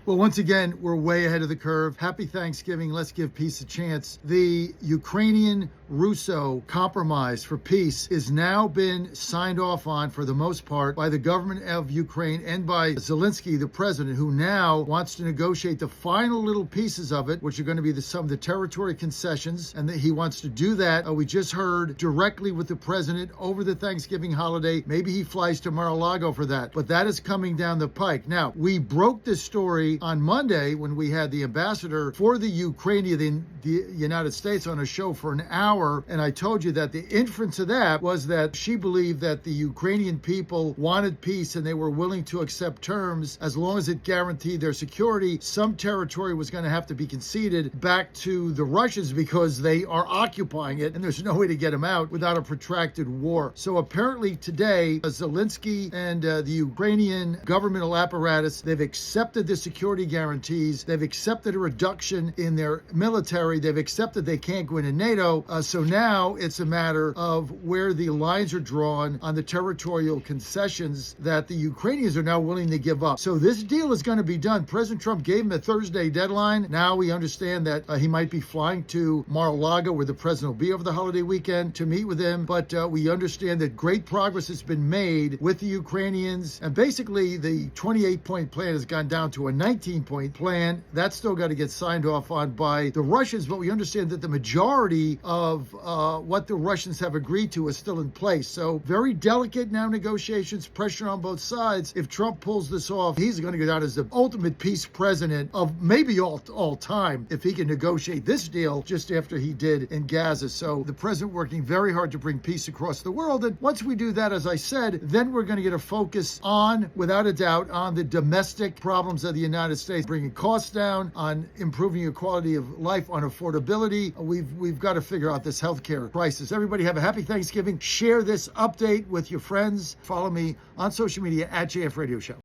Well, once again, we're way ahead of the curve. Happy Thanksgiving. Let's give peace a chance. The Ukrainian-Russo compromise for peace is now been signed off on, for the most part, by the government of Ukraine and by Zelensky, the president, who now wants to negotiate the final little pieces of it, which are going to be some of the territory concessions, and that he wants to do that. We just heard directly with the president over the Thanksgiving holiday. Maybe he flies to Mar-a-Lago for that, but that is coming down the pike. Now, we broke this story on Monday when we had the ambassador for the Ukrainian, the United States, on a show for an hour, and I told you that the inference of that was that she believed that the Ukrainian people wanted peace and they were willing to accept terms as long as it guaranteed their security. Some territory was going to have to be conceded back to the Russians because they are occupying it and there's no way to get them out without a protracted war. So apparently today, Zelensky and the Ukrainian governmental apparatus, they've accepted the security guarantees. They've accepted a reduction in their military. They've accepted they can't go into NATO. So now it's a matter of where the lines are drawn on the territorial concessions that the Ukrainians are now willing to give up. So this deal is going to be done. President Trump gave him a Thursday deadline. Now we understand that he might be flying to Mar-a-Lago, where the president will be over the holiday weekend, to meet with him. But we understand that great progress has been made with the Ukrainians. And basically, the 28-point plan has gone down to a 19-point plan. That's still got to get signed off on by the Russians. But we understand that the majority of what the Russians have agreed to is still in place. So very delicate now negotiations, pressure on both sides. If Trump pulls this off, he's going to go down as the ultimate peace president of maybe all time if he can negotiate this deal just after he did in Gaza. So the president working very hard to bring peace across the world. And once we do that, as I said, then we're going to get a focus on, without a doubt, on the domestic problems of the United States, bringing costs down, on improving your quality of life, on affordability. We've got to figure out this healthcare crisis. Everybody have a happy Thanksgiving. Share this update with your friends. Follow me on social media at JF Radio Show.